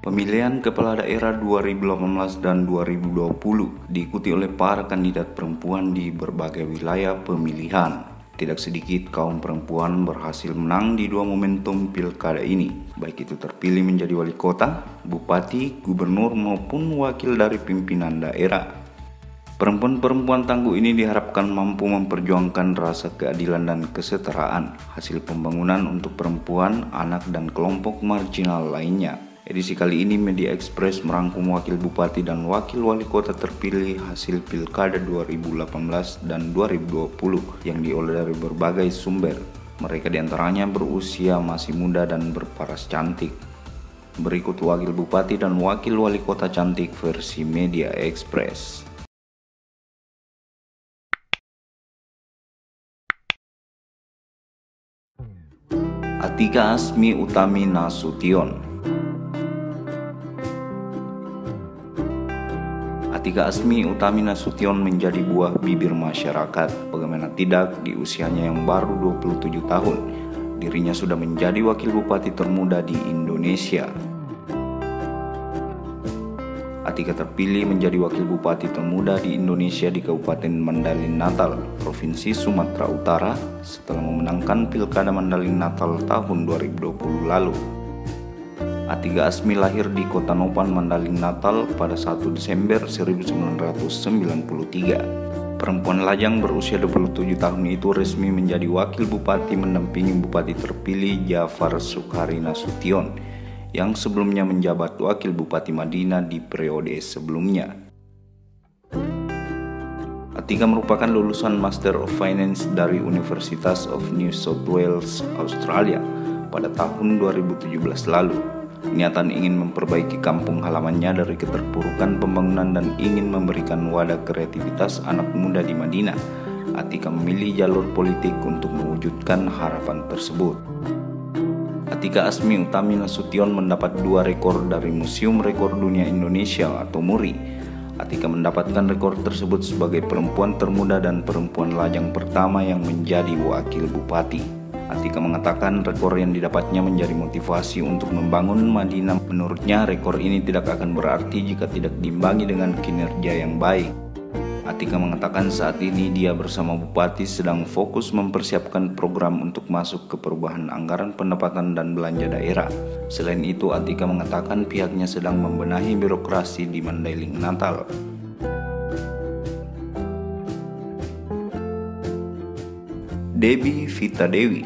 Pemilihan kepala daerah 2018 dan 2020 diikuti oleh para kandidat perempuan di berbagai wilayah pemilihan. Tidak sedikit kaum perempuan berhasil menang di dua momentum pilkada ini, baik itu terpilih menjadi wali kota, bupati, gubernur maupun wakil dari pimpinan daerah. Perempuan-perempuan tangguh ini diharapkan mampu memperjuangkan rasa keadilan dan kesetaraan, hasil pembangunan untuk perempuan, anak, dan kelompok marginal lainnya. Edisi kali ini Media Express merangkum wakil bupati dan wakil wali kota terpilih hasil pilkada 2018 dan 2020 yang diolah dari berbagai sumber. Mereka diantaranya berusia masih muda dan berparas cantik. Berikut wakil bupati dan wakil wali kota cantik versi Media Express. Atika Asmi Utami Nasution. Atika Asmi Utami Nasution menjadi buah bibir masyarakat. Bagaimana tidak, di usianya yang baru 27 tahun, dirinya sudah menjadi wakil bupati termuda di Indonesia. Atika terpilih menjadi wakil bupati termuda di Indonesia di Kabupaten Mandalin Natal, Provinsi Sumatera Utara, setelah memenangkan Pilkada Mandalin Natal tahun 2020 lalu. Atika Asmi lahir di Kota Nopan, Mandalin Natal pada 1 Desember 1993. Perempuan lajang berusia 27 tahun itu resmi menjadi wakil bupati mendampingi bupati terpilih Jafar Sukhari Nasution yang sebelumnya menjabat wakil bupati Madinah di periode sebelumnya. Atika merupakan lulusan Master of Finance dari University of New South Wales, Australia pada tahun 2017 lalu. Niatan ingin memperbaiki kampung halamannya dari keterpurukan pembangunan dan ingin memberikan wadah kreativitas anak muda di Madinah. Atika memilih jalur politik untuk mewujudkan harapan tersebut. Atika Asmi Utami Nasution mendapat 2 rekor dari Museum Rekor Dunia Indonesia atau MURI. Atika mendapatkan rekor tersebut sebagai perempuan termuda dan perempuan lajang pertama yang menjadi wakil bupati. Atika mengatakan rekor yang didapatnya menjadi motivasi untuk membangun Madinah. Menurutnya rekor ini tidak akan berarti jika tidak diimbangi dengan kinerja yang baik. Atika mengatakan saat ini dia bersama bupati sedang fokus mempersiapkan program untuk masuk ke perubahan anggaran pendapatan dan belanja daerah. Selain itu, Atika mengatakan pihaknya sedang membenahi birokrasi di Mandailing Natal. Debbie Vita Dewi.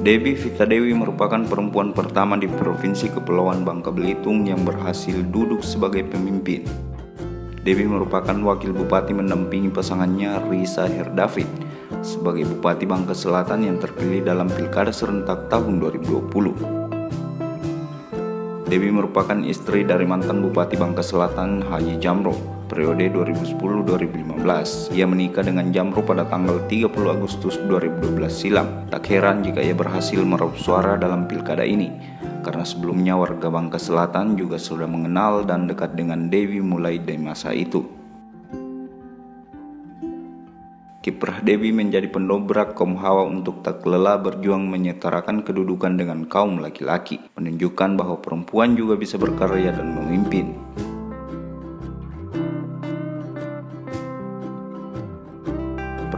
Debbie Vita Dewi merupakan perempuan pertama di Provinsi Kepulauan Bangka Belitung yang berhasil duduk sebagai pemimpin. Debbie merupakan wakil bupati mendampingi pasangannya Risa Herdavid sebagai Bupati Bangka Selatan yang terpilih dalam Pilkada serentak tahun 2020. Debbie merupakan istri dari mantan Bupati Bangka Selatan Haji Jamro periode 2010-2015. Ia menikah dengan Jamro pada tanggal 30 Agustus 2012 silam. Tak heran jika ia berhasil meraup suara dalam pilkada ini, karena sebelumnya warga Bangka Selatan juga sudah mengenal dan dekat dengan Debbie mulai dari masa itu. Kiprah Debbie menjadi pendobrak kaum hawa untuk tak lelah berjuang menyetarakan kedudukan dengan kaum laki-laki, menunjukkan bahwa perempuan juga bisa berkarya dan memimpin.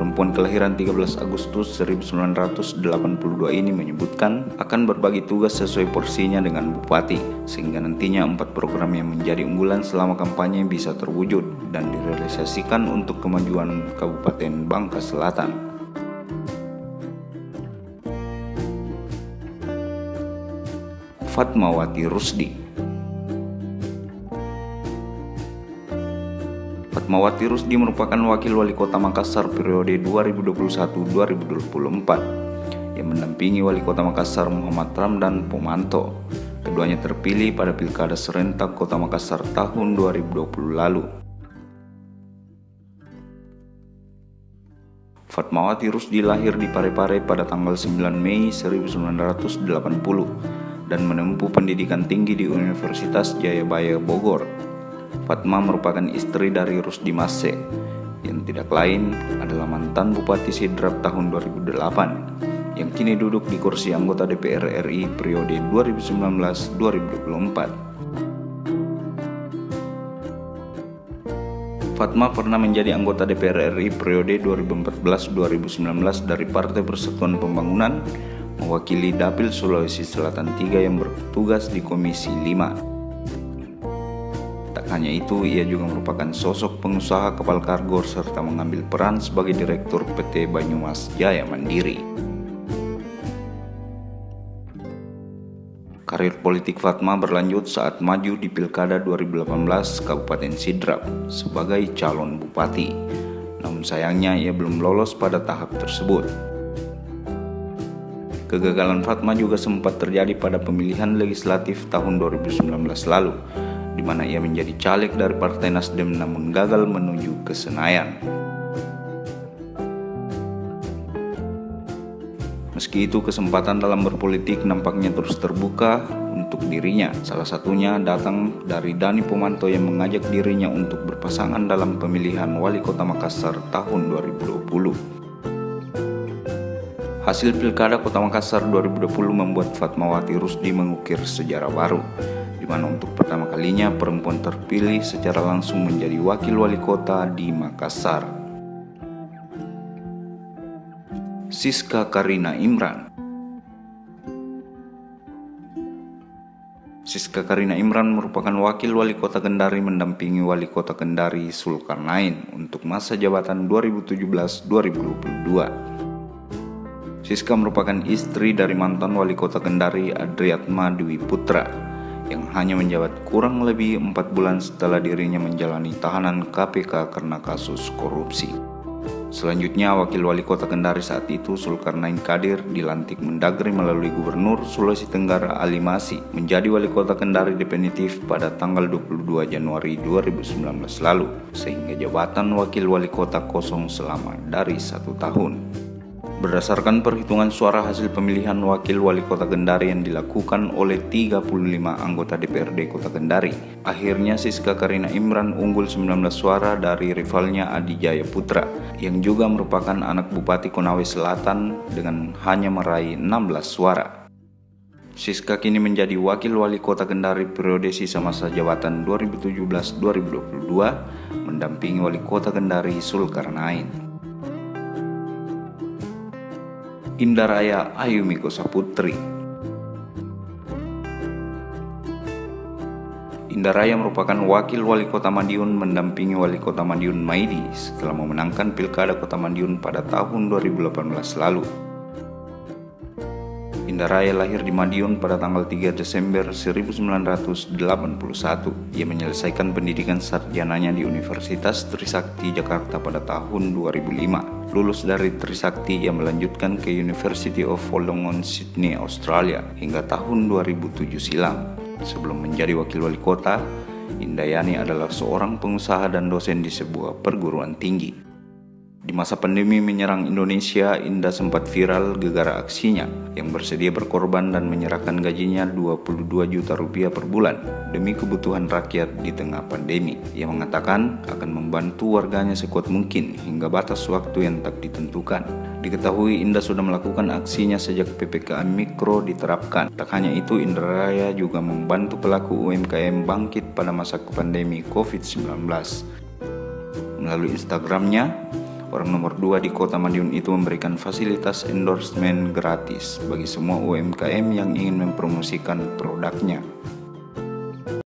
Perempuan kelahiran 13 Agustus 1982 ini menyebutkan akan berbagi tugas sesuai porsinya dengan bupati, sehingga nantinya 4 program yang menjadi unggulan selama kampanye bisa terwujud dan direalisasikan untuk kemajuan Kabupaten Bangka Selatan. Fatmawati Rusdi. Fatmawati Rusdi merupakan wakil wali kota Makassar periode 2021-2024 yang mendampingi wali kota Makassar Muhammad Ramdan Pomanto. Keduanya terpilih pada Pilkada serentak Kota Makassar tahun 2020 lalu. Fatmawati Rusdi lahir di Parepare pada tanggal 9 Mei 1980 dan menempuh pendidikan tinggi di Universitas Jayabaya Bogor. Fatma merupakan istri dari Rusdi Masse, yang tidak lain adalah mantan Bupati Sidrap tahun 2008 yang kini duduk di kursi anggota DPR RI periode 2019-2024. Fatma pernah menjadi anggota DPR RI periode 2014-2019 dari Partai Persatuan Pembangunan, mewakili Dapil Sulawesi Selatan 3 yang bertugas di Komisi 5. Tak hanya itu, ia juga merupakan sosok pengusaha kapal kargo serta mengambil peran sebagai Direktur PT Banyumas Jaya Mandiri. Karir politik Fatma berlanjut saat maju di Pilkada 2018 Kabupaten Sidrap sebagai calon bupati. Namun sayangnya ia belum lolos pada tahap tersebut. Kegagalan Fatma juga sempat terjadi pada pemilihan legislatif tahun 2019 lalu, di mana ia menjadi caleg dari Partai Nasdem namun gagal menuju ke Senayan. Meski itu, kesempatan dalam berpolitik nampaknya terus terbuka untuk dirinya. Salah satunya datang dari Dani Pomanto yang mengajak dirinya untuk berpasangan dalam pemilihan Wali Kota Makassar tahun 2020. Hasil Pilkada Kota Makassar 2020 membuat Fatmawati Rusdi mengukir sejarah baru, di mana untuk pertama kalinya perempuan terpilih secara langsung menjadi wakil wali kota di Makassar. Siska Karina Imran. Siska Karina Imran merupakan wakil wali kota Kendari mendampingi wali kota Kendari Zulkarnain untuk masa jabatan 2017-2022. Siska merupakan istri dari mantan wali kota Kendari Adriatma Dwi Putra yang hanya menjabat kurang lebih 4 bulan setelah dirinya menjalani tahanan KPK karena kasus korupsi. Selanjutnya, wakil wali kota Kendari saat itu Zulkarnain Kadir dilantik Mendagri melalui Gubernur Sulawesi Tenggara Ali Masih menjadi wali kota Kendari definitif pada tanggal 22 Januari 2019 lalu, sehingga jabatan wakil wali kota kosong selama dari 1 tahun. Berdasarkan perhitungan suara hasil pemilihan wakil wali kota Kendari yang dilakukan oleh 35 anggota DPRD Kota Kendari, akhirnya Siska Karina Imran unggul 19 suara dari rivalnya Adi Jaya Putra, yang juga merupakan anak Bupati Konawe Selatan dengan hanya meraih 16 suara. Siska kini menjadi wakil wali kota Kendari periode sisa masa jabatan 2017-2022, mendampingi wali kota Kendari Zulkarnain. Indaraya Ayumi Kosaputri. Indaraya merupakan wakil wali kota Madiun mendampingi wali kota Madiun Maidi setelah memenangkan Pilkada Kota Madiun pada tahun 2018 lalu. Indaraya lahir di Madiun pada tanggal 3 Desember 1981. Ia menyelesaikan pendidikan sarjananya di Universitas Trisakti Jakarta pada tahun 2005. Lulus dari Trisakti, ia melanjutkan ke University of Wollongong, Sydney, Australia hingga tahun 2007 silam. Sebelum menjadi wakil wali kota, Indayani adalah seorang pengusaha dan dosen di sebuah perguruan tinggi. Di masa pandemi menyerang Indonesia, Indah sempat viral gegara aksinya yang bersedia berkorban dan menyerahkan gajinya 22 juta rupiah per bulan demi kebutuhan rakyat di tengah pandemi. Ia mengatakan akan membantu warganya sekuat mungkin hingga batas waktu yang tak ditentukan. Diketahui Indah sudah melakukan aksinya sejak PPKM Mikro diterapkan. Tak hanya itu, Indaraya juga membantu pelaku UMKM bangkit pada masa pandemi COVID-19. Melalui Instagramnya, orang nomor 2 di kota Madiun itu memberikan fasilitas endorsement gratis bagi semua UMKM yang ingin mempromosikan produknya.